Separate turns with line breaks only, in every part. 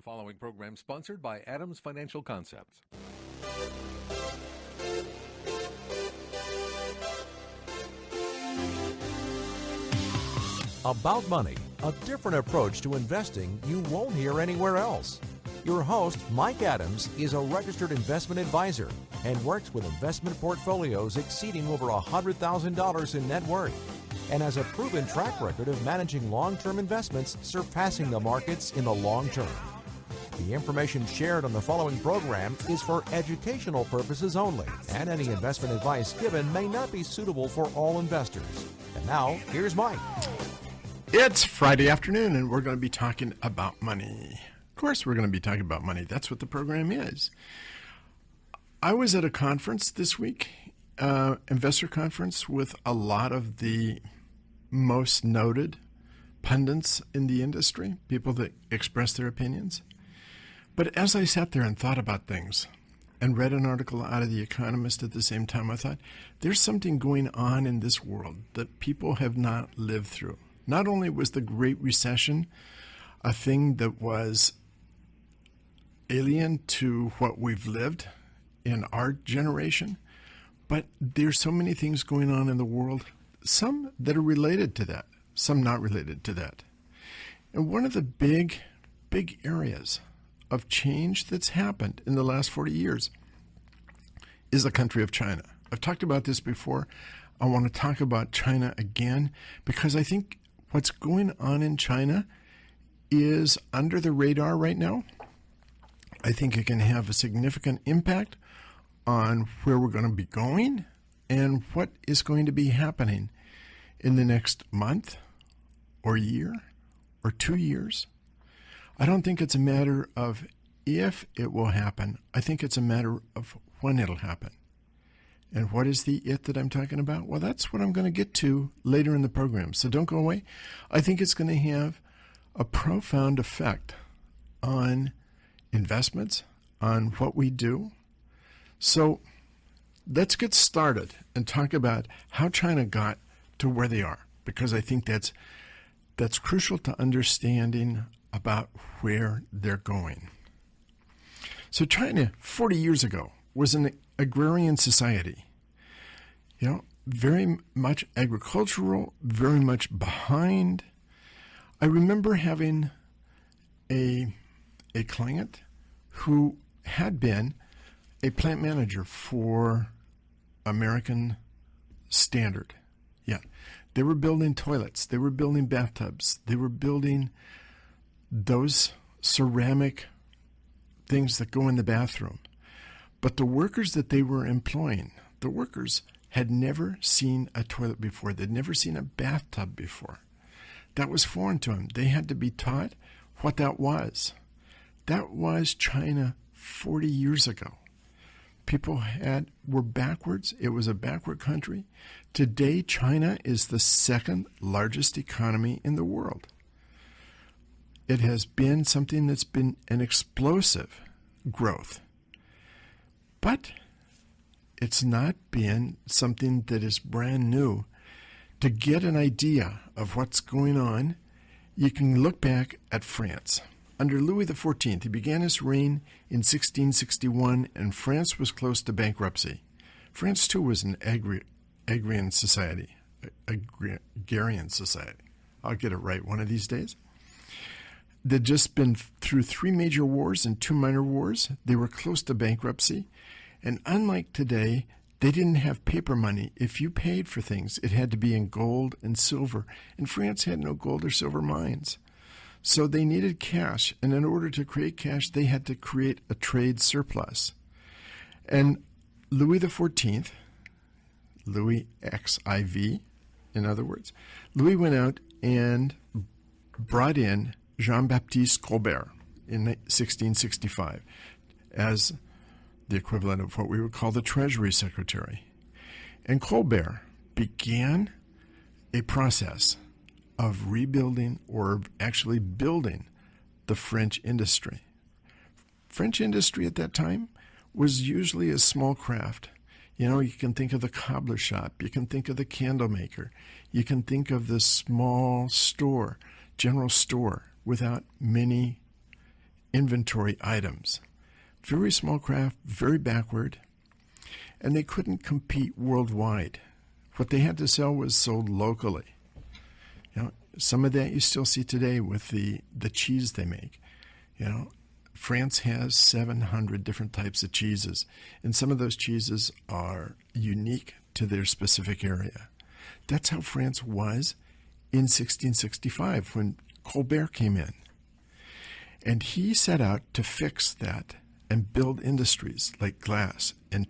The following program sponsored by Adams Financial Concepts.
About money, a different approach to investing you won't hear anywhere else. Your host, Mike Adams, is a registered investment advisor and works with investment portfolios exceeding over $100,000 in net worth, and has a proven track record of managing long-term investments surpassing the markets in the long term. The information shared on the following program is for educational purposes only, and any investment advice given may not be suitable for all investors. And now, here's Mike.
It's Friday afternoon, and we're going to be talking about money. Of course, we're going to be talking about money. That's what the program is. I was at a conference this week, investor conference, with a lot of the most noted pundits in the industry, people that express their opinions. But as I sat there and thought about things and read an article out of The Economist at the same time, I thought, there's something going on in this world that people have not lived through. Not only was the Great Recession a thing that was alien to what we've lived in our generation, but there's so many things going on in the world, some that are related to that, some not related to that. And one of the big areas of change that's happened in the last 40 years is the country of China. I've talked about this before. I want to talk about China again because I think what's going on in China is under the radar right now. I think it can have a significant impact on where we're going to be going and what is going to be happening in the next month or year or 2 years. I don't think it's a matter of if it will happen. I think it's a matter of when it'll happen. And what is the it that I'm talking about? Well, that's what I'm going to get to later in the program. So don't go away. I think it's going to have a profound effect on investments, on what we do. So let's get started and talk about how China got to where they are, because I think that's crucial to understanding about where they're going. So China, 40 years ago, was an agrarian society. Very much agricultural, very much behind. I remember having a client who had been a plant manager for American Standard. Yeah, they were building toilets, they were building bathtubs, they were building those ceramic things that go in the bathroom. But the workers that they were employing, the workers had never seen a toilet before. They'd never seen a bathtub before. That was foreign to them. They had to be taught what that was. That was China 40 years ago. People were backwards. It was a backward country. Today, China is the second largest economy in the world. It has been something that's been an explosive growth. But it's not been something that is brand new. To get an idea of what's going on, you can look back at France. Under Louis XIV, he began his reign in 1661, and France was close to bankruptcy. France, too, was an agrarian society. Agrarian society. I'll get it right one of these days. They'd just been through 3 major wars and 2 minor wars. They were close to bankruptcy. And unlike today, they didn't have paper money. If you paid for things, it had to be in gold and silver. And France had no gold or silver mines. So they needed cash. And in order to create cash, they had to create a trade surplus. And Louis XIV, Louis XIV, in other words, Louis went out and brought in Jean-Baptiste Colbert in 1665 as the equivalent of what we would call the Treasury Secretary. And Colbert began a process of rebuilding, or actually building, the French industry. French industry at that time was usually a small craft. You can think of the cobbler shop, you can think of the candle maker, you can think of the small store, general store, without many inventory items. Very small craft, very backward, and they couldn't compete worldwide. What they had to sell was sold locally. Some of that you still see today with the cheese they make. France has 700 different types of cheeses, and some of those cheeses are unique to their specific area. That's how France was in 1665 when Colbert came in. And he set out to fix that and build industries like glass and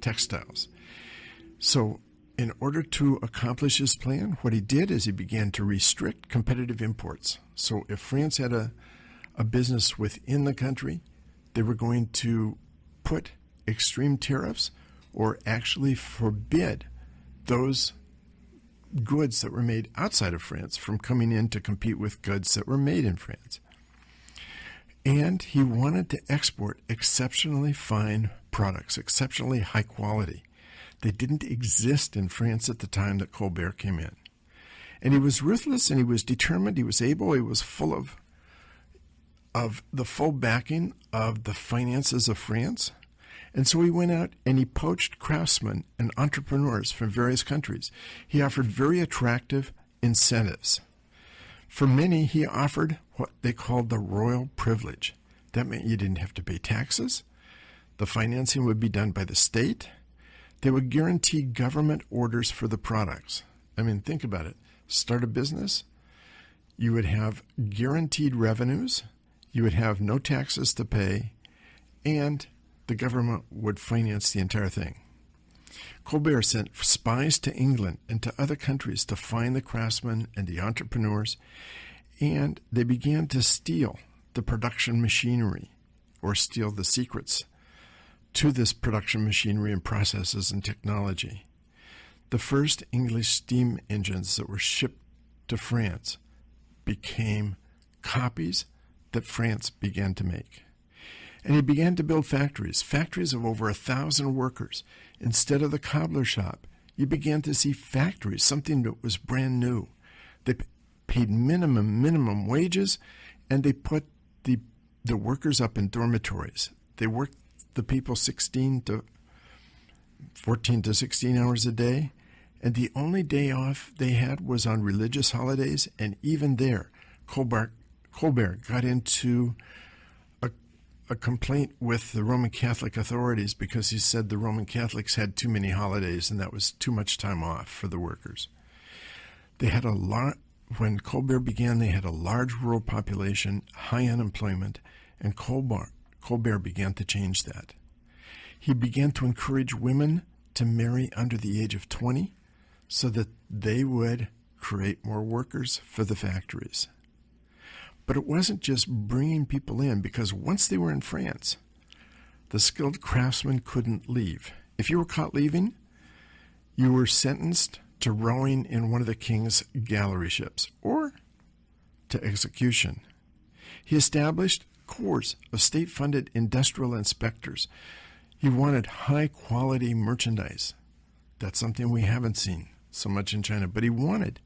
textiles. So in order to accomplish his plan, what he did is he began to restrict competitive imports. So if France had a business within the country, they were going to put extreme tariffs or actually forbid those goods that were made outside of France from coming in to compete with goods that were made in France. And he wanted to export exceptionally fine products, exceptionally high quality. They didn't exist in France at the time that Colbert came in. And he was ruthless and he was determined, he was able, he was full of the full backing of the finances of France. And so he went out and he poached craftsmen and entrepreneurs from various countries. He offered very attractive incentives. For many, he offered what they called the royal privilege. That meant you didn't have to pay taxes. The financing would be done by the state. They would guarantee government orders for the products. I mean, think about it. Start a business. You would have guaranteed revenues. You would have no taxes to pay. And the government would finance the entire thing. Colbert sent spies to England and to other countries to find the craftsmen and the entrepreneurs, and they began to steal the production machinery or steal the secrets to this production machinery and processes and technology. The first English steam engines that were shipped to France became copies that France began to make. And he began to build factories of over 1,000 workers. Instead of the cobbler shop, you began to see factories, something that was brand new. They paid minimum wages, and they put the workers up in dormitories. They worked the people 14 to 16 hours a day, and the only day off they had was on religious holidays, and even there, Colbert got into a complaint with the Roman Catholic authorities because he said the Roman Catholics had too many holidays and that was too much time off for the workers. They had when Colbert began, they had a large rural population, high unemployment, and Colbert began to change that. He began to encourage women to marry under the age of 20 so that they would create more workers for the factories. But it wasn't just bringing people in, because once they were in France, the skilled craftsmen couldn't leave. If you were caught leaving, you were sentenced to rowing in one of the king's gallery ships or to execution. He established corps of state-funded industrial inspectors. He wanted high-quality merchandise. That's something we haven't seen so much in China, but he wanted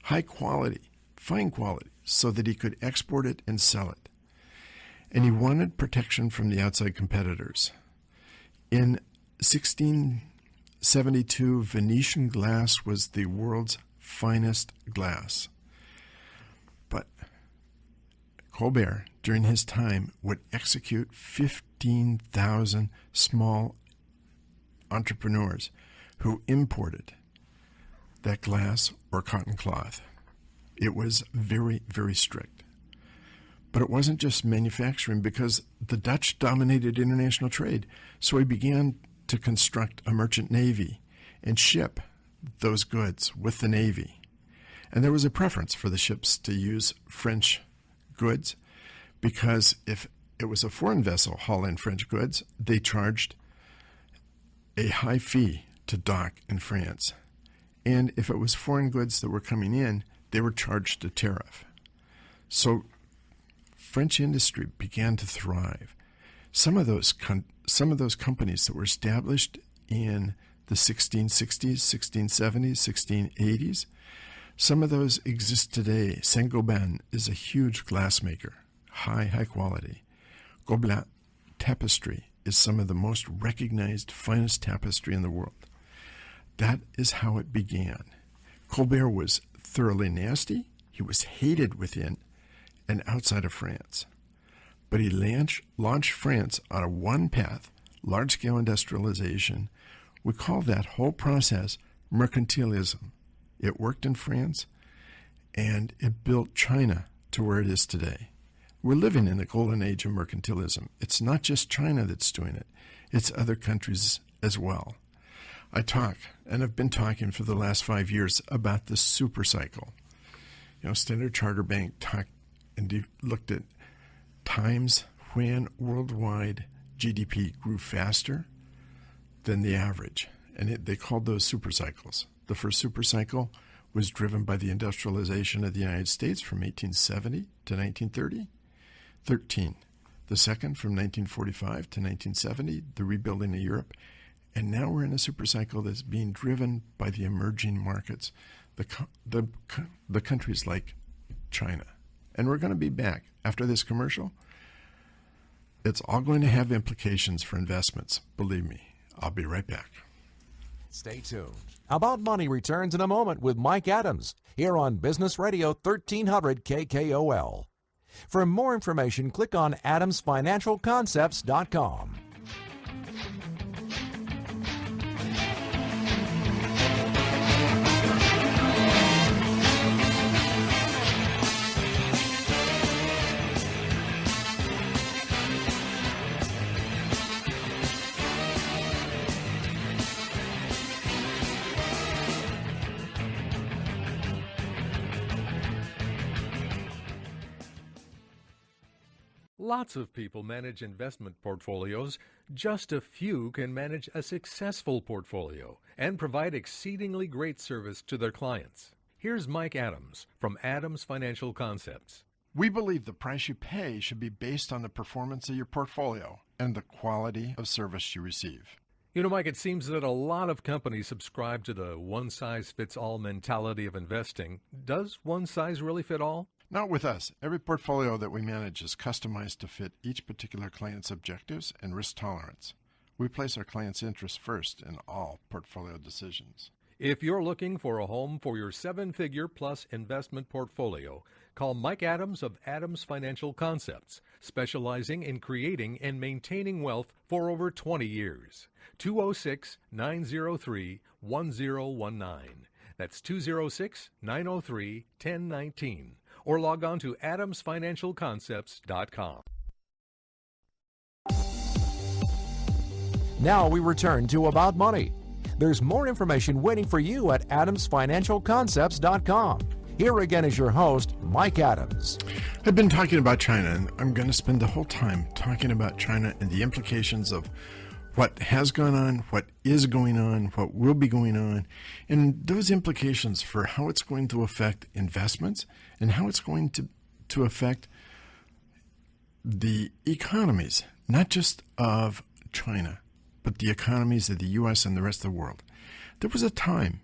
high quality, fine quality, so that he could export it and sell it. And he wanted protection from the outside competitors. In 1672, Venetian glass was the world's finest glass. But Colbert, during his time, would execute 15,000 small entrepreneurs who imported that glass or cotton cloth. It was very, very strict. But it wasn't just manufacturing, because the Dutch dominated international trade. So he began to construct a merchant navy and ship those goods with the navy. And there was a preference for the ships to use French goods, because if it was a foreign vessel hauling French goods, they charged a high fee to dock in France. And if it was foreign goods that were coming in, they were charged a tariff. So French industry began to thrive. Some of those companies that were established in the 1660s, 1670s, 1680s, some of those exist today. Saint-Gobain is a huge glass maker, high quality. Gobelin tapestry is some of the most recognized, finest tapestry in the world. That is how it began. Colbert was thoroughly nasty. He was hated within and outside of France. But he launched France on a one path, large-scale industrialization. We call that whole process mercantilism. It worked in France, and it built China to where it is today. We're living in the golden age of mercantilism. It's not just China that's doing it. It's other countries as well. I talk, and I've been talking for the last 5 years about the super cycle. Standard Chartered Bank talked and looked at times when worldwide GDP grew faster than the average, and they called those super cycles. The first super cycle was driven by the industrialization of the United States from 1870 to 1930. 13. The second from 1945 to 1970, the rebuilding of Europe. And now we're in a super cycle that's being driven by the emerging markets, the countries like China. And we're going to be back after this commercial. It's all going to have implications for investments. Believe me, I'll be right back.
Stay tuned. About Money returns in a moment with Mike Adams here on Business Radio 1300 KKOL. For more information, click on adamsfinancialconcepts.com.
Lots of people manage investment portfolios. Just a few can manage a successful portfolio and provide exceedingly great service to their clients. Here's Mike Adams from Adams Financial Concepts.
We believe the price you pay should be based on the performance of your portfolio and the quality of service you receive.
Mike, it seems that a lot of companies subscribe to the one-size-fits-all mentality of investing. Does one size really fit all?
Not with us. Every portfolio that we manage is customized to fit each particular client's objectives and risk tolerance. We place our clients' interests first in all portfolio decisions.
If you're looking for a home for your 7-figure plus investment portfolio, call Mike Adams of Adams Financial Concepts, specializing in creating and maintaining wealth for over 20 years. 206-903-1019. That's 206-903-1019. Or log on to adamsfinancialconcepts.com.
Now we return to About Money. There's more information waiting for you at adamsfinancialconcepts.com. Here again is your host, Mike Adams.
I've been talking about China, and I'm going to spend the whole time talking about China and the implications of what has gone on, what is going on, what will be going on, and those implications for how it's going to affect investments and how it's going to affect the economies, not just of China, but the economies of the U.S. and the rest of the world. There was a time,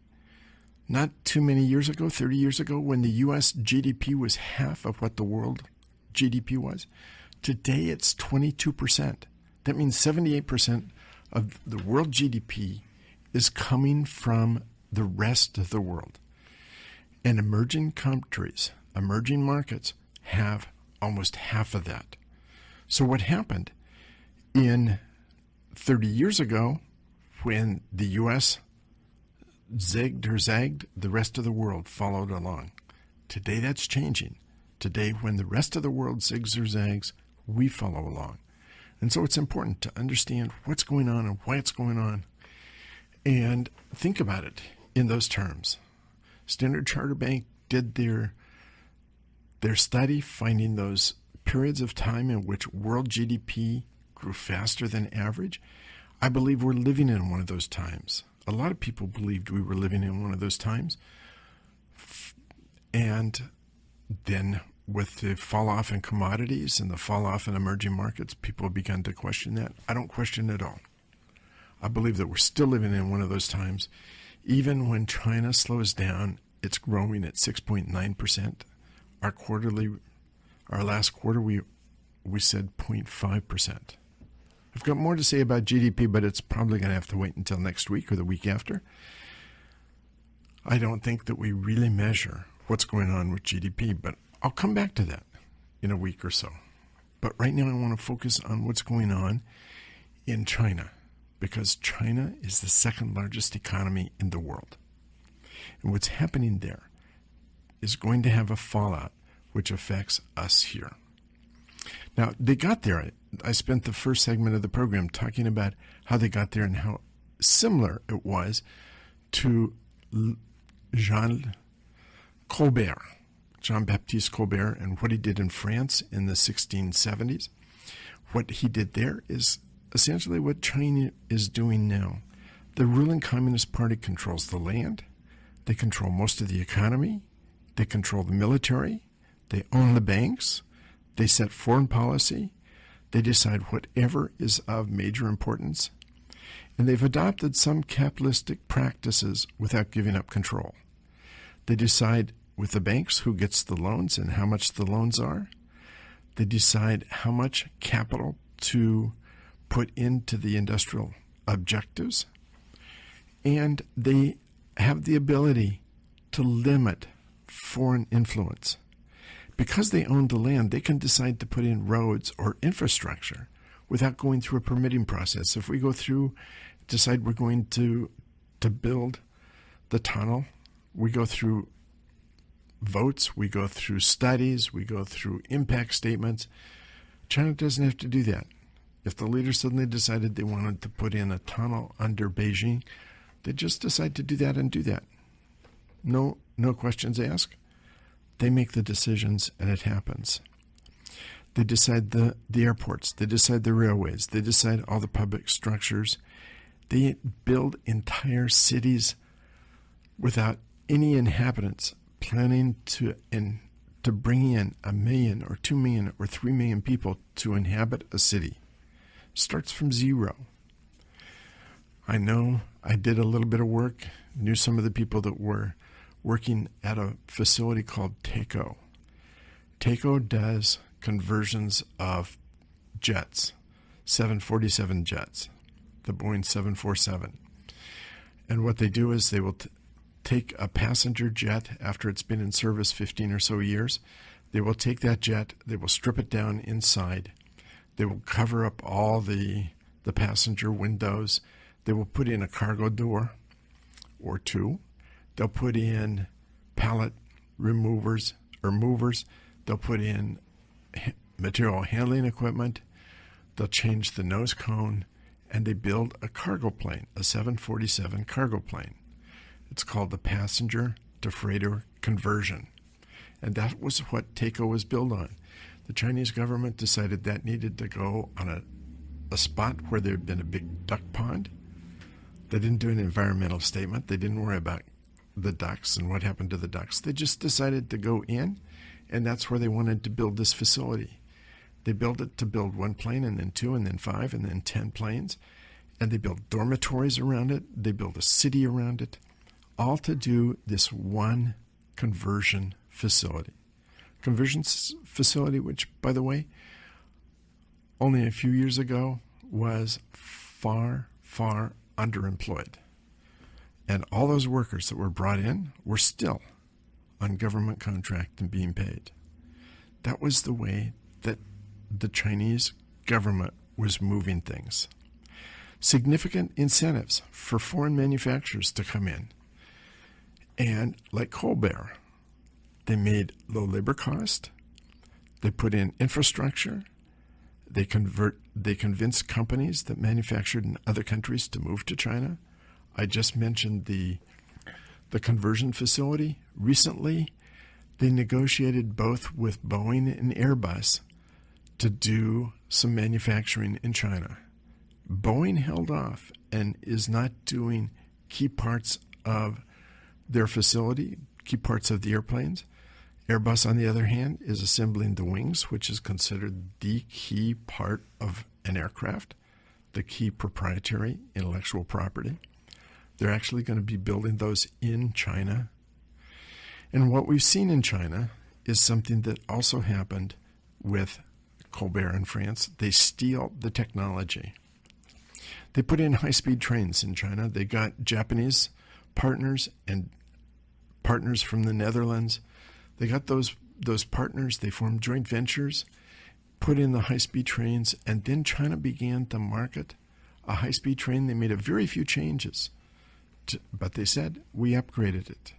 not too many years ago, 30 years ago, when the U.S. GDP was half of what the world GDP was. Today it's 22%. That means 78% of the world GDP is coming from the rest of the world. And emerging countries, emerging markets, have almost half of that. So what happened in 30 years ago, when the U.S. zigged or zagged, the rest of the world followed along. Today that's changing. Today, when the rest of the world zigs or zags, we follow along. And so it's important to understand what's going on and why it's going on and think about it in those terms. Standard Chartered Bank did their study, finding those periods of time in which world GDP grew faster than average. I believe we're living in one of those times. A lot of people believed we were living in one of those times. And then with the fall off in commodities and the fall off in emerging markets, people have begun to question that. I don't question it at all. I believe that we're still living in one of those times. Even when China slows down, it's growing at 6.9%. Our last quarter, we we said 0.5%. I've got more to say about GDP, but it's probably going to have to wait until next week or the week after. I don't think that we really measure what's going on with GDP, but I'll come back to that in a week or so. But right now I want to focus on what's going on in China, because China is the second largest economy in the world. And what's happening there is going to have a fallout which affects us here. Now, they got there. I spent the first segment of the program talking about how they got there and how similar it was to Jean Baptiste Colbert, and what he did in France in the 1670s. What he did there is essentially what China is doing now. The ruling Communist Party controls the land. They control most of the economy. They control the military. They own the banks. They set foreign policy. They decide whatever is of major importance. And they've adopted some capitalistic practices without giving up control. They decide with the banks who gets the loans and how much the loans are. They decide how much capital to put into the industrial objectives. And they have the ability to limit foreign influence. Because they own the land, they can decide to put in roads or infrastructure without going through a permitting process. If we go through, decide we're going to build the tunnel, we go through votes, we go through studies, we go through impact statements. China doesn't have to do that. If the leaders suddenly decided they wanted to put in a tunnel under Beijing, they just decide to do that and do that. No questions asked. They make the decisions and it happens. They decide the airports. They decide the railways. They decide all the public structures. They build entire cities without any inhabitants, planning to bring in 1 million or 2 million or 3 million people to inhabit a city. Starts from zero. I know I did a little bit of work, knew some of the people that were working at a facility called TACO. TACO does conversions of jets, 747 jets, the Boeing 747. And what they do is they will take a passenger jet after it's been in service 15 or so years. They will take that jet, they will strip it down inside. They will cover up all the passenger windows. They will put in a cargo door or two. They'll put in pallet removers or movers. They'll put in material handling equipment. They'll change the nose cone, and they build a cargo plane, a 747 cargo plane. It's called the passenger to freighter conversion. And that was what TACO was built on. The Chinese government decided that needed to go on a spot where there had been a big duck pond. They didn't do an environmental statement. They didn't worry about the ducks and what happened to the ducks. They just decided to go in, and that's where they wanted to build this facility. They built it to build 1 plane, and then 2, and then 5, and then 10 planes. And they built dormitories around it. They built a city around it, all to do this one conversion facility. Conversion facility, which, by the way, only a few years ago was far, far underemployed. And all those workers that were brought in were still on government contract and being paid. That was the way that the Chinese government was moving things. Significant incentives for foreign manufacturers to come in. And like Colbert, they made low labor cost. They put in infrastructure. They convinced companies that manufactured in other countries to move to China. I just mentioned the conversion facility. Recently, they negotiated both with Boeing and Airbus to do some manufacturing in China. Boeing held off and is not doing key parts of their facility, key parts of the airplanes. Airbus, on the other hand, is assembling the wings, which is considered the key part of an aircraft, the key proprietary intellectual property. They're actually going to be building those in China. And what we've seen in China is something that also happened with Colbert in France. They steal the technology. They put in high-speed trains in China. They got Japanese partners and partners from the Netherlands. They got those partners. They formed joint ventures, put in the high-speed trains, and then China began to market a high-speed train. They made a very few changes, but they said, we upgraded it.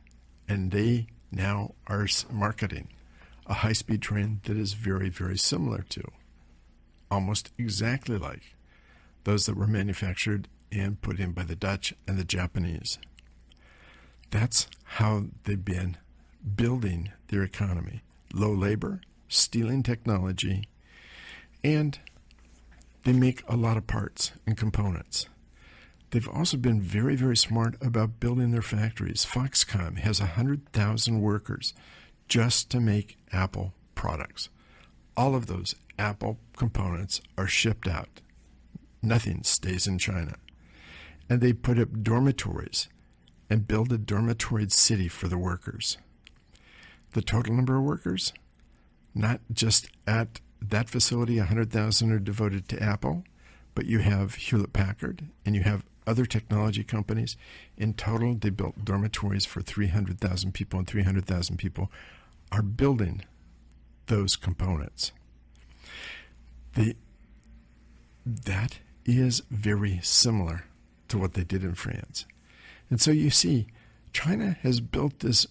And they now are marketing a high-speed train that is very, very similar to, almost exactly like, those that were manufactured and put in by the Dutch and the Japanese. That's how they've been building their economy. Low labor, stealing technology, and they make a lot of parts and components. They've also been very, very smart about building their factories. Foxconn has 100,000 workers just to make Apple products. All of those Apple components are shipped out. Nothing stays in China. And they put up dormitories and build a dormitory city for the workers. The total number of workers, not just at that facility, 100,000 are devoted to Apple, but you have Hewlett-Packard and you have other technology companies. In total, they built dormitories for 300,000 people, and 300,000 people are building those components. That is very similar to what they did in France. And so you see, China has built this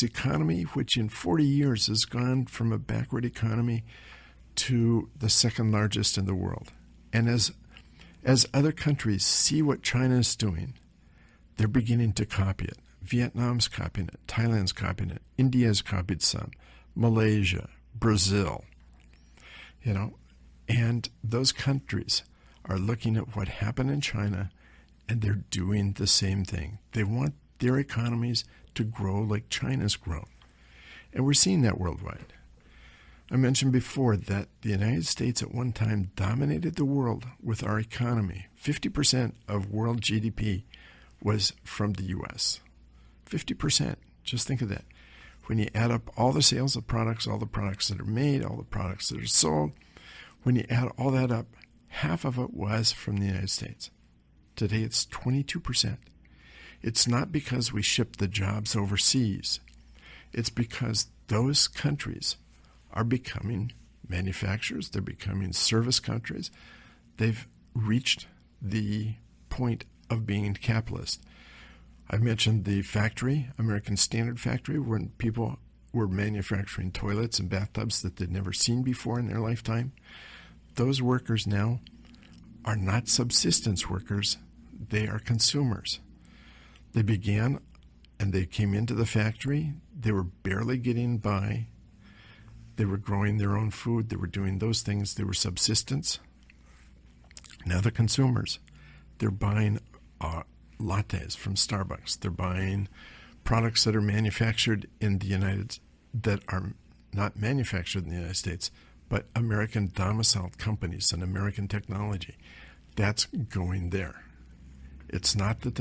economy which in 40 years has gone from a backward economy to the second largest in the world. And as other countries see what China is doing, they're beginning to copy it. Vietnam's copying it. Thailand's copying it. India's copied some. Malaysia, Brazil, and those countries are looking at what happened in China, and they're doing the same thing. They want their economies to grow like China's grown. And we're seeing that worldwide. I mentioned before that the United States at one time dominated the world with our economy. 50% of world GDP was from the U.S. 50%. Just think of that. When you add up all the sales of products, all the products that are made, all the products that are sold, when you add all that up, half of it was from the United States. Today it's 22%. It's not because we ship the jobs overseas. It's because those countries are becoming manufacturers. They're becoming service countries. They've reached the point of being capitalist. I mentioned the factory, American Standard Factory, when people were manufacturing toilets and bathtubs that they'd never seen before in their lifetime. Those workers now are not subsistence workers. They are consumers. They began and they came into the factory. They were barely getting by. They were growing their own food. They were doing those things. They were subsistence. Now they're consumers. They're buying lattes from Starbucks. They're buying products that are manufactured in the that are not manufactured in the United States, but American domiciled companies and American technology. That's going there. It's not that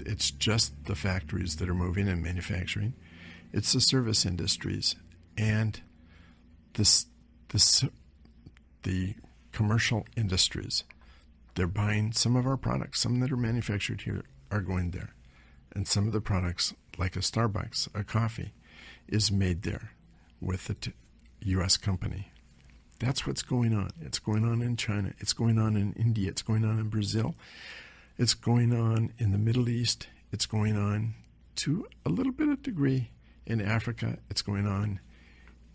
it's just the factories that are moving and manufacturing. It's the service industries and the commercial industries. They're buying some of our products. Some that are manufactured here are going there. And some of the products, like a Starbucks, a coffee, is made there with a U.S. company. That's what's going on. It's going on in China. It's going on in India. It's going on in Brazil. It's going on in the Middle East. It's going on to a little bit of degree in Africa. It's going on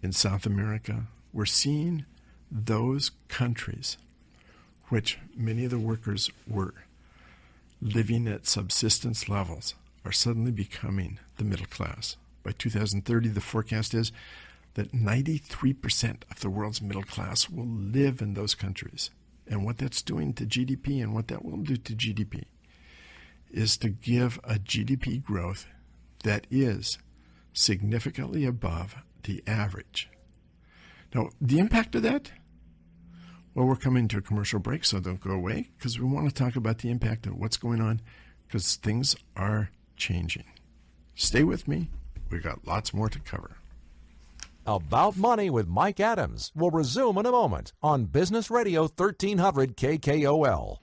in South America. We're seeing those countries which many of the workers were living at subsistence levels are suddenly becoming the middle class. By 2030, the forecast is that 93% of the world's middle class will live in those countries. And what that's doing to GDP and what that will do to GDP is to give a GDP growth that is significantly above the average. Now, the impact of that? Well, we're coming to a commercial break, so don't go away, because we want to talk about the impact of what's going on, because things are changing. Stay with me. We've got lots more to cover.
About Money with Mike Adams will resume in a moment on Business Radio 1300 KKOL.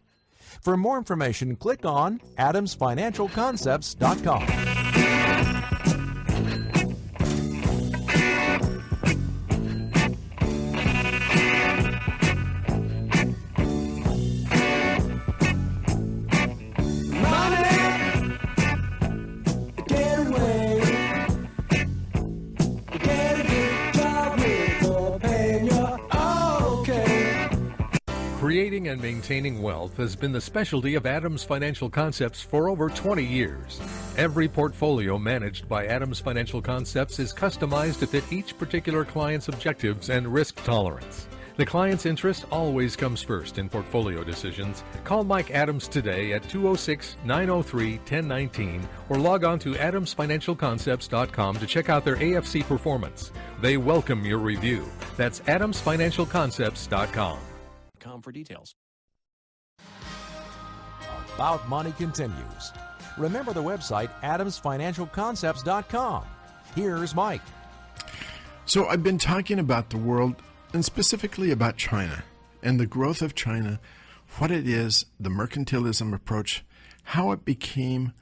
For more information, click on adamsfinancialconcepts.com.
Creating and maintaining wealth has been the specialty of Adams Financial Concepts for over 20 years. Every portfolio managed by Adams Financial Concepts is customized to fit each particular client's objectives and risk tolerance. The client's interest always comes first in portfolio decisions. Call Mike Adams today at 206-903-1019 or log on to adamsfinancialconcepts.com to check out their AFC performance. They welcome your review. That's adamsfinancialconcepts.com.
For details. About Money continues. Remember the website adamsfinancialconcepts.com. Here's Mike.
So I've been talking about the world and specifically about China and the growth of China, what it is, the mercantilism approach, how it became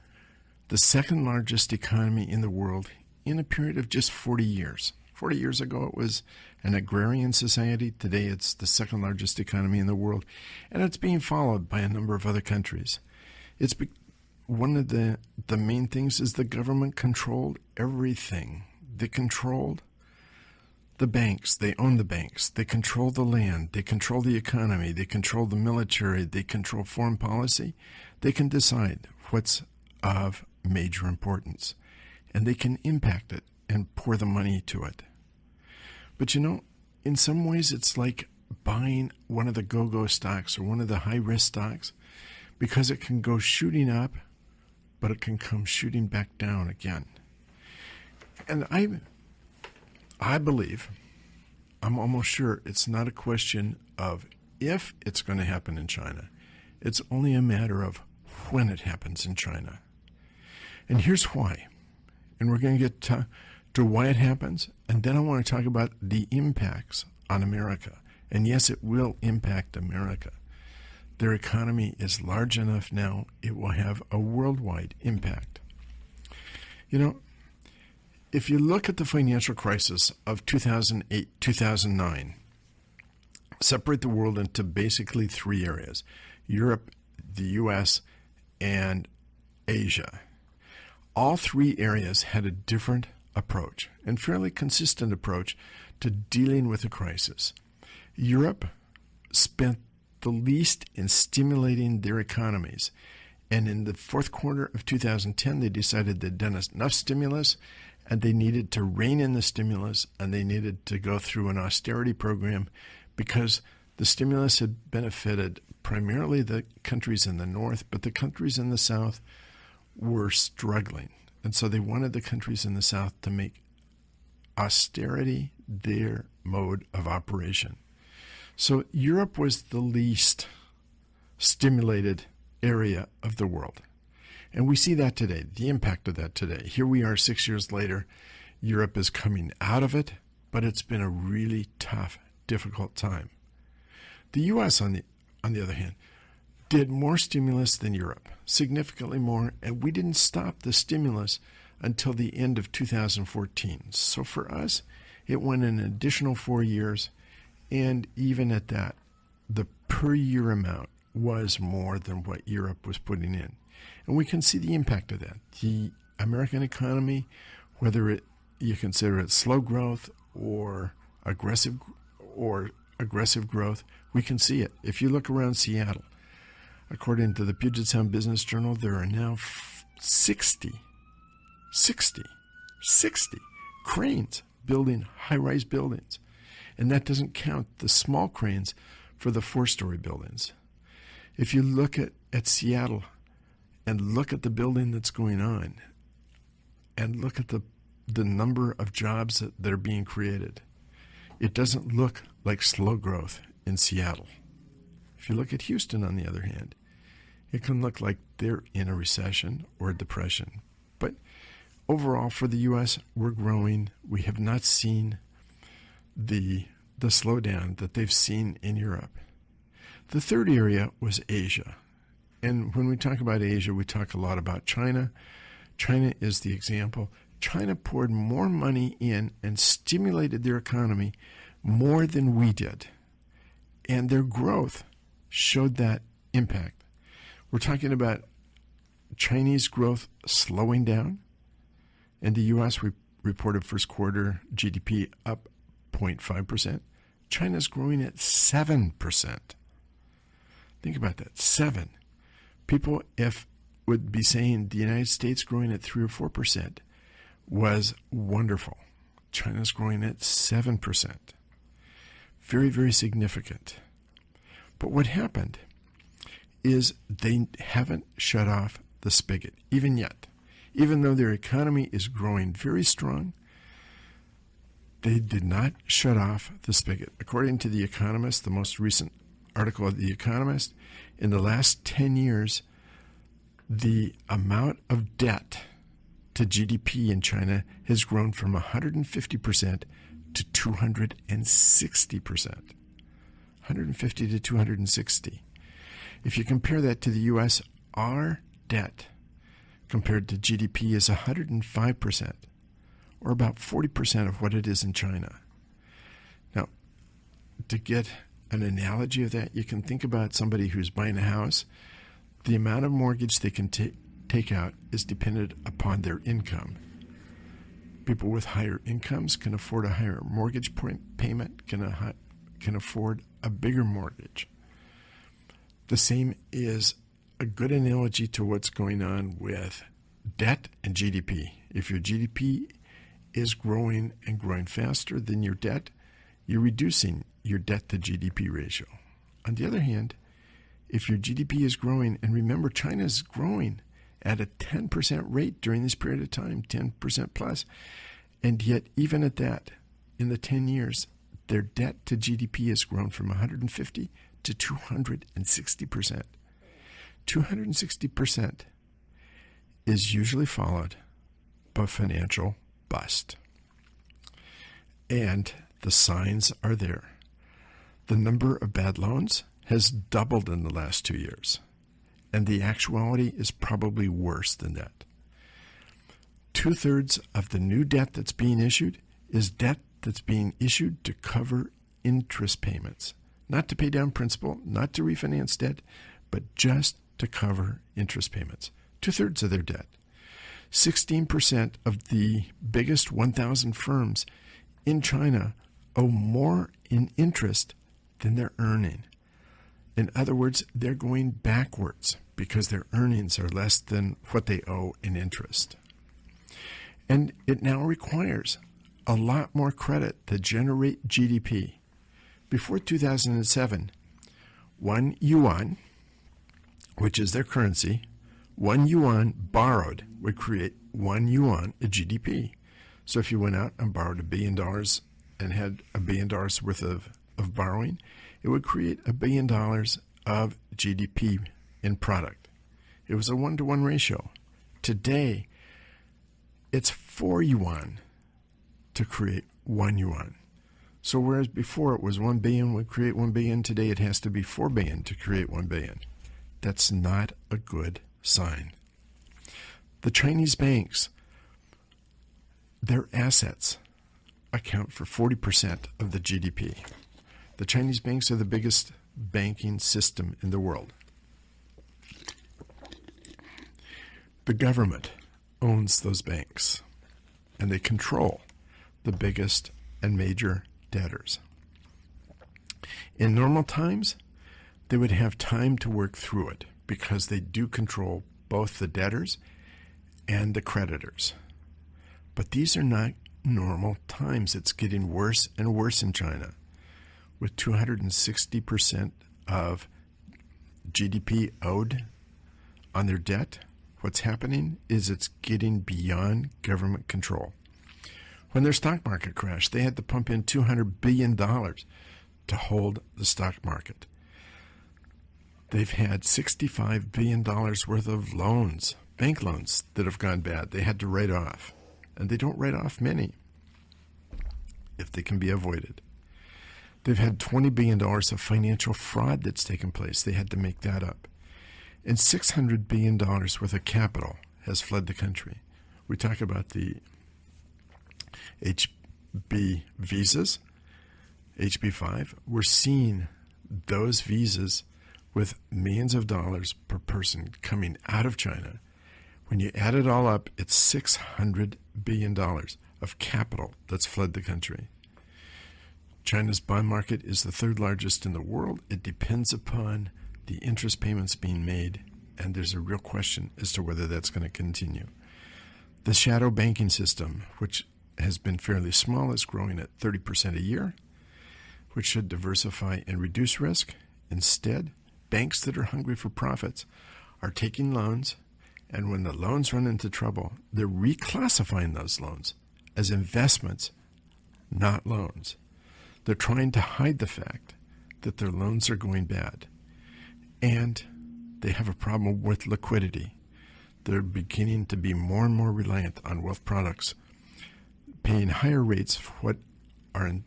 the second largest economy in the world in a period of just 40 years. 40 years ago, it was an agrarian society. Today, it's the second largest economy in the world, and it's being followed by a number of other countries. One of the main things is the government controlled everything. They controlled the banks. They own the banks. They control the land. They control the economy. They control the military. They control foreign policy. They can decide what's of major importance, and they can impact it and pour the money to it. But you know, in some ways it's like buying one of the go-go stocks or one of the high-risk stocks, because it can go shooting up, but it can come shooting back down again. And I believe, I'm almost sure, it's not a question of if it's going to happen in China. It's only a matter of when it happens in China. And here's why. And we're going to get to why it happens, and then I want to talk about the impacts on America. And yes, it will impact America. Their economy is large enough now, it will have a worldwide impact. You know, if you look at the financial crisis of 2008-2009, separate the world into basically three areas: Europe, the U.S., and Asia. All three areas had a different approach and fairly consistent approach to dealing with the crisis. Europe spent the least in stimulating their economies, and in the fourth quarter of 2010 they decided they'd done enough stimulus and they needed to rein in the stimulus, and they needed to go through an austerity program because the stimulus had benefited primarily the countries in the north, but the countries in the south were struggling. And so they wanted the countries in the south to make austerity their mode of operation. So Europe was the least stimulated area of the world. And we see that today, the impact of that today. Here we are 6 years later. Europe is coming out of it, but it's been a really tough, difficult time. The U.S., on the other hand, did more stimulus than Europe, significantly more, and we didn't stop the stimulus until the end of 2014. So for us, it went an additional 4 years, and even at that, the per year amount was more than what Europe was putting in. And we can see the impact of that. The American economy, whether you consider it slow growth or aggressive growth, we can see it. If you look around Seattle, according to the Puget Sound Business Journal, there are now 60 cranes building high-rise buildings. And that doesn't count the small cranes for the 4-story buildings. If you look at Seattle and look at the building that's going on and look at the number of jobs that are being created, it doesn't look like slow growth in Seattle. If you look at Houston, on the other hand, it can look like they're in a recession or a depression. But overall, for the U.S., we're growing. We have not seen the slowdown that they've seen in Europe. The third area was Asia. And when we talk about Asia, we talk a lot about China. China is the example. China poured more money in and stimulated their economy more than we did. And their growth showed that impact. We're talking about Chinese growth slowing down. In the U.S., we reported first quarter GDP up 0.5%. China's growing at 7%. Think about that, 7. People would be saying the United States growing at 3 or 4% was wonderful. China's growing at 7%. Very, very significant. But what happened is they haven't shut off the spigot, even yet. Even though their economy is growing very strong, they did not shut off the spigot. According to The Economist, the most recent article of The Economist, in the last 10 years, the amount of debt to GDP in China has grown from 150% to 260%. 150 to 260. If you compare that to the U.S., our debt compared to GDP is 105%, or about 40% of what it is in China. Now, to get an analogy of that, you can think about somebody who's buying a house. The amount of mortgage they can take out is dependent upon their income. People with higher incomes can afford a higher mortgage payment, can afford a bigger mortgage. The same is a good analogy to what's going on with debt and GDP. If your GDP is growing and growing faster than your debt, you're reducing your debt to GDP ratio. On the other hand, if your GDP is growing, and remember, China is growing at a 10% rate during this period of time, 10% plus, and yet even at that, in the 10 years, their debt to GDP has grown from 150 to 260%. 260% is usually followed by financial bust. And the signs are there. The number of bad loans has doubled in the last 2 years, and the actuality is probably worse than that. 2/3 of the new debt that's being issued is debt that's being issued to cover interest payments, not to pay down principal, not to refinance debt, but just to cover interest payments. 2/3 of their debt. 16% of the biggest 1,000 firms in China owe more in interest than they're earning. In other words, they're going backwards because their earnings are less than what they owe in interest. And it now requires a lot more credit to generate GDP. Before 2007, 1 yuan, which is their currency, 1 yuan borrowed would create 1 yuan of GDP. So if you went out and borrowed $1 billion and had $1 billion worth of borrowing, it would create $1 billion of GDP in product. It was a 1-to-1 ratio. Today, it's 4 yuan to create 1 yuan. So whereas before it was 1 billion would create 1 billion, today it has to be 4 billion to create 1 billion. That's not a good sign. The Chinese banks, their assets account for 40% of the GDP. The Chinese banks are the biggest banking system in the world. The government owns those banks, and they control the biggest and major debtors. In normal times, they would have time to work through it because they do control both the debtors and the creditors. But these are not normal times. It's getting worse and worse in China. With 260% of GDP owed on their debt, what's happening is it's getting beyond government control. When their stock market crashed, they had to pump in $200 billion to hold the stock market. They've had $65 billion worth of loans, bank loans, that have gone bad. They had to write off. And they don't write off many if they can be avoided. They've had $20 billion of financial fraud that's taken place. They had to make that up. And $600 billion worth of capital has fled the country. We talk about the HB visas, HB5. We're seeing those visas with millions of dollars per person coming out of China. When you add it all up, it's $600 billion of capital that's fled the country. China's bond market is the third largest in the world. It depends upon the interest payments being made, and there's a real question as to whether that's going to continue. The shadow banking system, which has been fairly small, is growing at 30% a year, which should diversify and reduce risk. Instead, banks that are hungry for profits are taking loans, and when the loans run into trouble, they're reclassifying those loans as investments, not loans. They're trying to hide the fact that their loans are going bad. And they have a problem with liquidity. They're beginning to be more and more reliant on wealth products, paying higher rates for what are in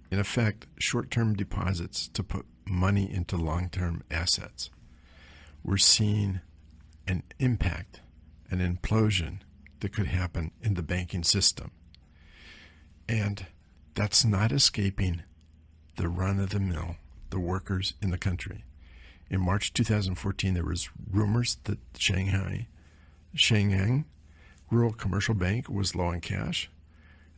effect short-term deposits to put money into long-term assets. We're seeing an impact, an implosion that could happen in the banking system. And that's not escaping the run-of-the-mill, the workers in the country. In March 2014, there was rumors that Shenyang Rural Commercial Bank was low on cash,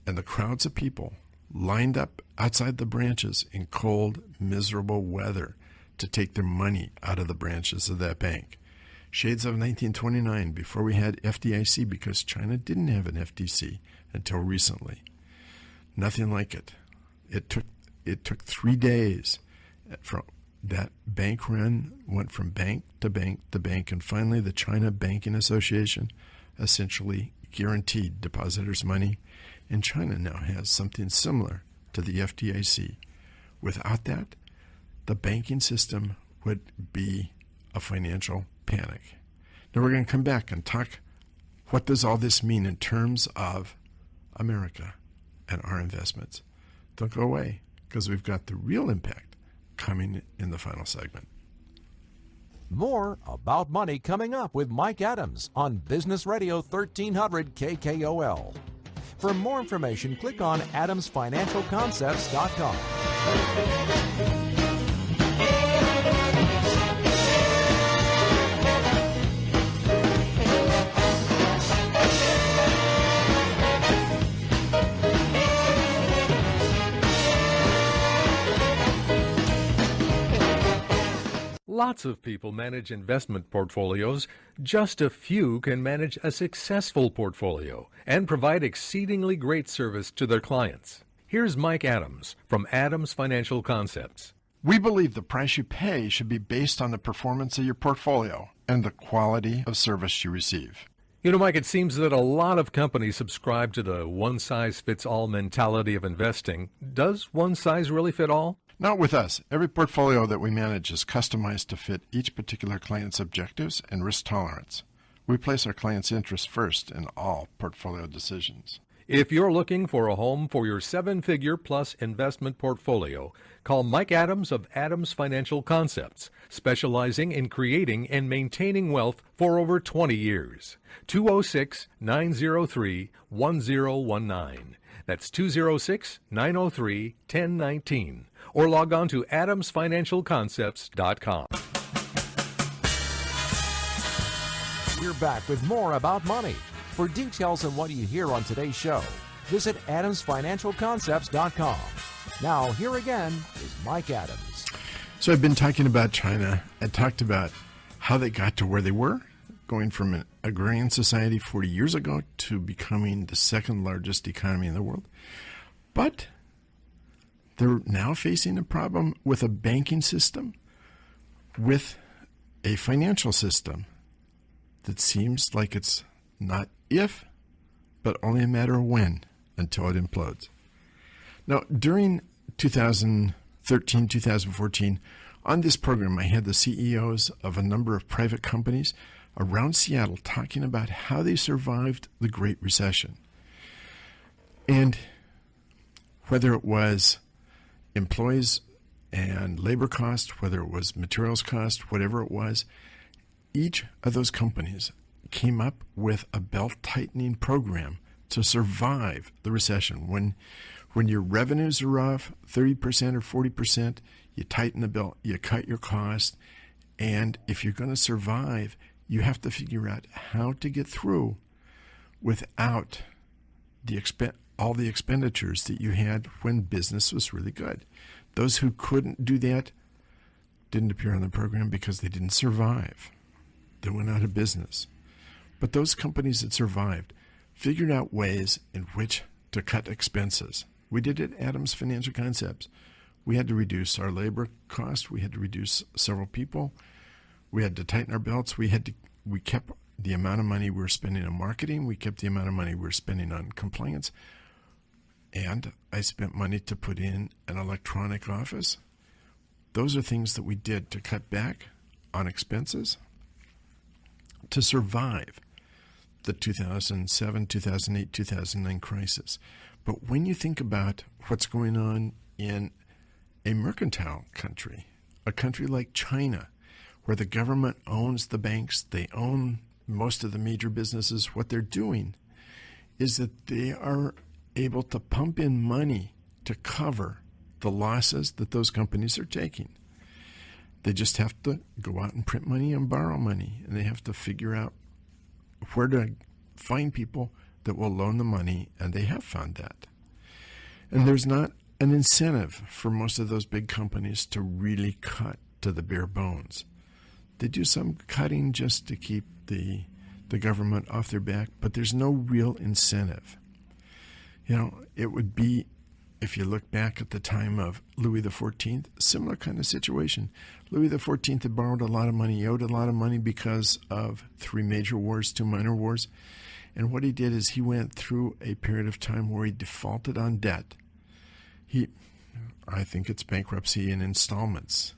and the crowds of people lined up outside the branches in cold, miserable weather to take their money out of the branches of that bank. Shades of 1929, before we had FDIC, because China didn't have an FDC until recently. Nothing like it. It took 3 days from that bank run, went from bank to bank to bank, and finally the China Banking Association essentially guaranteed depositors money, and China now has something similar to the FDIC. Without that, the banking system would be a financial panic. Now we're going to come back and talk, what does all this mean in terms of America and our investments? Don't go away, because we've got the real impact coming in the final segment.
More about money coming up with Mike Adams on Business Radio 1300 KKOL. For more information, click on adamsfinancialconcepts.com.
Lots of people manage investment portfolios. Just a few can manage a successful portfolio and provide exceedingly great service to their clients. Here's Mike Adams from Adams Financial Concepts.
We believe the price you pay should be based on the performance of your portfolio and the quality of service you receive.
You know, Mike, it seems that a lot of companies subscribe to the one-size-fits-all mentality of investing. Does one size really fit all?
Not with us. Every portfolio that we manage is customized to fit each particular client's objectives and risk tolerance. We place our client's interests first in all portfolio decisions.
If you're looking for a home for your 7-figure plus investment portfolio, call Mike Adams of Adams Financial Concepts, specializing in creating and maintaining wealth for over 20 years. 206-903-1019. That's 206-903-1019. Or log on to adamsfinancialconcepts.com.
We're back with more about money. For details on what you hear on today's show, visit adamsfinancialconcepts.com. Now, here again is Mike Adams.
So I've been talking about China. I talked about how they got to where they were, going from an agrarian society 40 years ago to becoming the second largest economy in the world. But they're now facing a problem with a banking system, with a financial system that seems like it's not if, but only a matter of when until it implodes. Now, during 2013, 2014, on this program, I had the CEOs of a number of private companies around Seattle talking about how they survived the Great Recession. And whether it was employees and labor cost, whether it was materials cost, whatever it was, each of those companies came up with a belt-tightening program to survive the recession. When your revenues are off 30% or 40%, you tighten the belt, you cut your cost, and if you're going to survive, you have to figure out how to get through without all the expenditures that you had when business was really good. Those who couldn't do that didn't appear on the program because they didn't survive. They went out of business. But those companies that survived figured out ways in which to cut expenses. We did it at Adams Financial Concepts. We had to reduce our labor cost. We had to reduce several people. We had to tighten our belts. We kept the amount of money we were spending on marketing. We kept the amount of money we were spending on compliance. And I spent money to put in an electronic office. Those are things that we did to cut back on expenses to survive the 2007, 2008, 2009 crisis. But when you think about what's going on in a mercantile country, a country like China, where the government owns the banks, they own most of the major businesses, what they're doing is that they are able to pump in money to cover the losses that those companies are taking. They just have to go out and print money and borrow money, and they have to figure out where to find people that will loan the money, and they have found that. And there's not an incentive for most of those big companies to really cut to the bare bones. They do some cutting just to keep the government off their back, but there's no real incentive. You know, it would be, if you look back at the time of Louis XIV, similar kind of situation. Louis XIV had borrowed a lot of money, he owed a lot of money because of 3 major wars, 2 minor wars. And what he did is he went through a period of time where he defaulted on debt. I think it's bankruptcy in installments,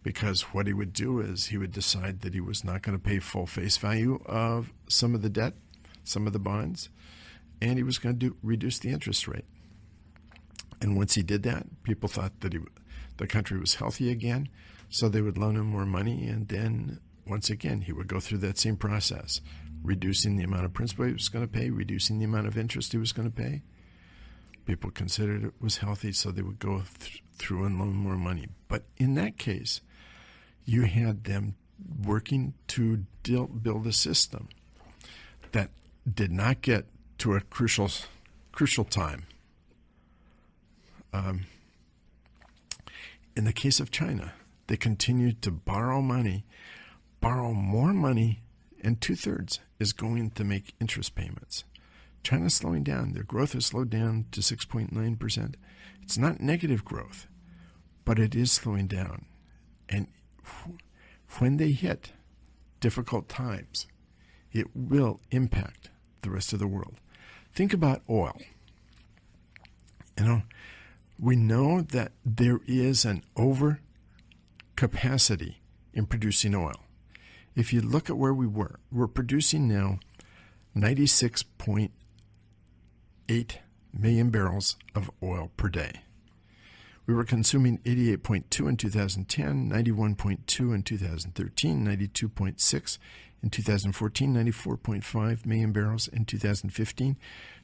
because what he would do is he would decide that he was not going to pay full face value of some of the debt, some of the bonds, and he was going to reduce the interest rate. And once he did that, people thought that the country was healthy again, so they would loan him more money, and then once again he would go through that same process, reducing the amount of principal he was going to pay, reducing the amount of interest he was going to pay. People considered it was healthy, so they would go through and loan more money. But in that case, you had them working to build a system that did not get to a crucial time. In the case of China, they continued to borrow more money, and 2/3 is going to make interest payments. China's slowing down. Their growth has slowed down to 6.9%. It's not negative growth, but it is slowing down. And when they hit difficult times, it will impact the rest of the world. Think about oil. We know that there is an overcapacity in producing oil. If you look at where we're producing now 96.8 million barrels of oil per day. We were consuming 88.2 in 2010, 91.2 in 2013, 92.6 in 2014, 94.5 million barrels in 2015.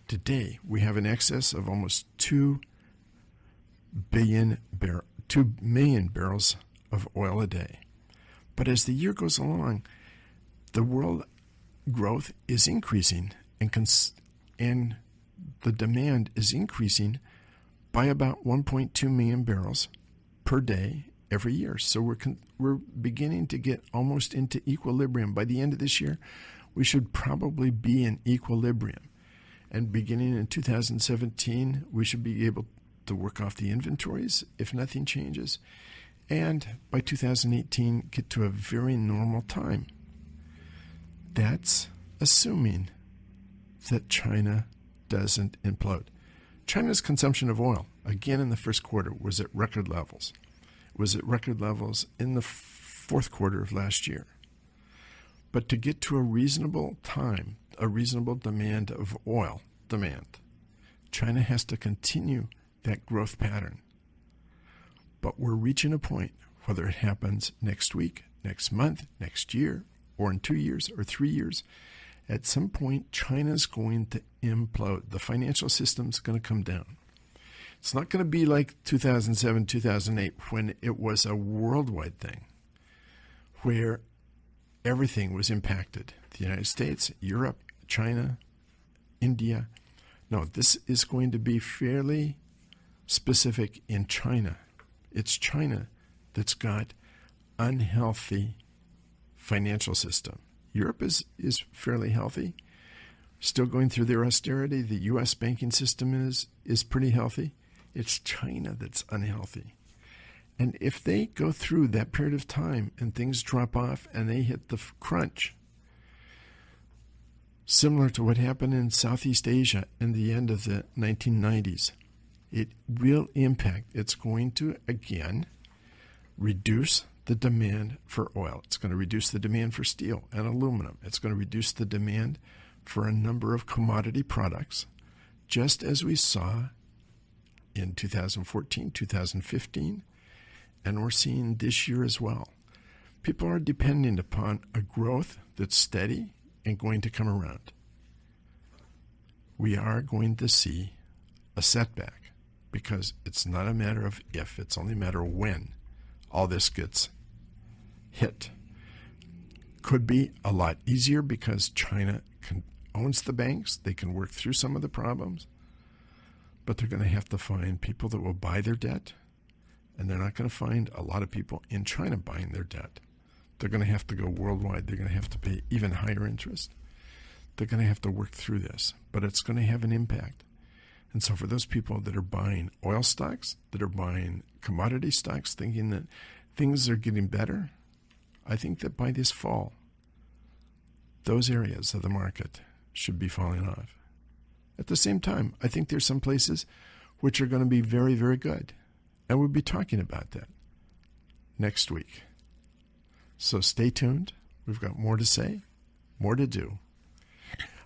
Today, we have an excess of almost 2 million barrels of oil a day. But as the year goes along, the world growth is increasing, and the demand is increasing by about 1.2 million barrels per day every year. So we're beginning to get almost into equilibrium. By the end of this year, we should probably be in equilibrium. And beginning in 2017, we should be able to work off the inventories if nothing changes. And by 2018, get to a very normal time. That's assuming that China doesn't implode. China's consumption of oil, again in the first quarter, was at record levels. It was at record levels in the fourth quarter of last year. But to get to a reasonable time, a reasonable demand of oil demand, China has to continue that growth pattern. But we're reaching a point, whether it happens next week, next month, next year, or in 2 years or 3 years, at some point, China's going to implode. The financial system's going to come down. It's not going to be like 2007, 2008, when it was a worldwide thing, where everything was impacted. The United States, Europe, China, India. No, this is going to be fairly specific in China. It's China that's got unhealthy financial system. Europe is fairly healthy, still going through their austerity. The U.S. banking system is pretty healthy. It's China that's unhealthy. And if they go through that period of time and things drop off and they hit the crunch, similar to what happened in Southeast Asia in the end of the 1990s, it will impact. It's going to, again, reduce the demand for oil. It's going to reduce the demand for steel and aluminum. It's going to reduce the demand for a number of commodity products, just as we saw in 2014, 2015, and we're seeing this year as well. People are depending upon a growth that's steady and going to come around. We are going to see a setback because it's not a matter of if, it's only a matter of when all this gets hit. Could be a lot easier because China owns the banks. They can work through some of the problems, but they're going to have to find people that will buy their debt, and they're not going to find a lot of people in China buying their debt. They're going to have to go worldwide. They're going to have to pay even higher interest. They're going to have to work through this, but it's going to have an impact. And so for those people that are buying oil stocks, that are buying commodity stocks, thinking that things are getting better, I think that by this fall, those areas of the market should be falling off. At the same time, I think there's some places which are going to be very, very good. And we'll be talking about that next week. So stay tuned. We've got more to say, more to do.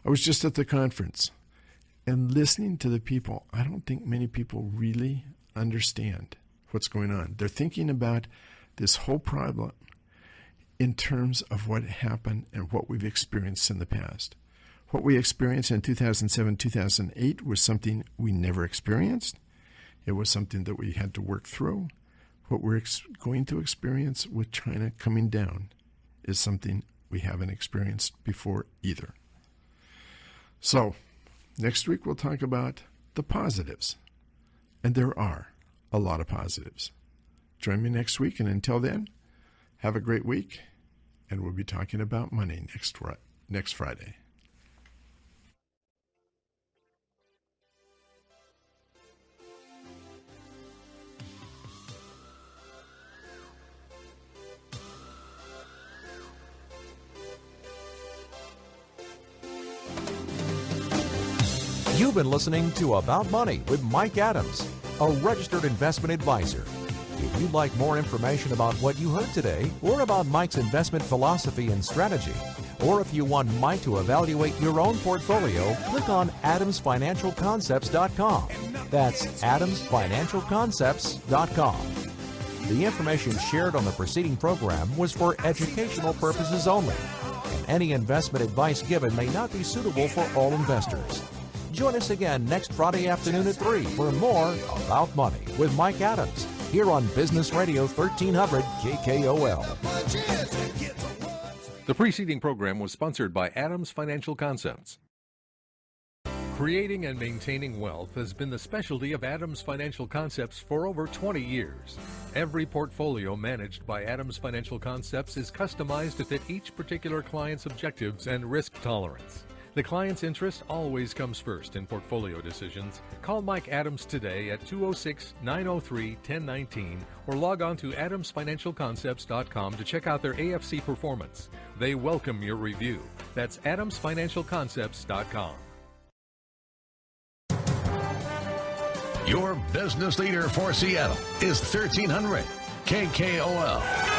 I was just at the conference and listening to the people. I don't think many people really understand what's going on. They're thinking about this whole problem in terms of what happened and what we've experienced in the past. What we experienced in 2007, 2008 was something we never experienced. It was something that we had to work through. What we're going to experience with China coming down is something we haven't experienced before either. So, next week we'll talk about the positives. And there are a lot of positives. Join me next week, and until then, have a great week, and we'll be talking about money next Friday.
You've been listening to About Money with Mike Adams, a registered investment advisor. If you'd like more information about what you heard today, or about Mike's investment philosophy and strategy, or if you want Mike to evaluate your own portfolio, click on adamsfinancialconcepts.com. That's adamsfinancialconcepts.com. The information shared on the preceding program was for educational purposes only, and any investment advice given may not be suitable for all investors. Join us again next Friday afternoon at 3 for more About Money with Mike Adams, here on Business Radio 1300 KKOL.
The preceding program was sponsored by Adams Financial Concepts. Creating and maintaining wealth has been the specialty of Adams Financial Concepts for over 20 years. Every portfolio managed by Adams Financial Concepts is customized to fit each particular client's objectives and risk tolerance. The client's interest always comes first in portfolio decisions. Call Mike Adams today at 206-903-1019 or log on to adamsfinancialconcepts.com to check out their AFC performance. They welcome your review. That's adamsfinancialconcepts.com.
Your business leader for Seattle is 1300 KKOL.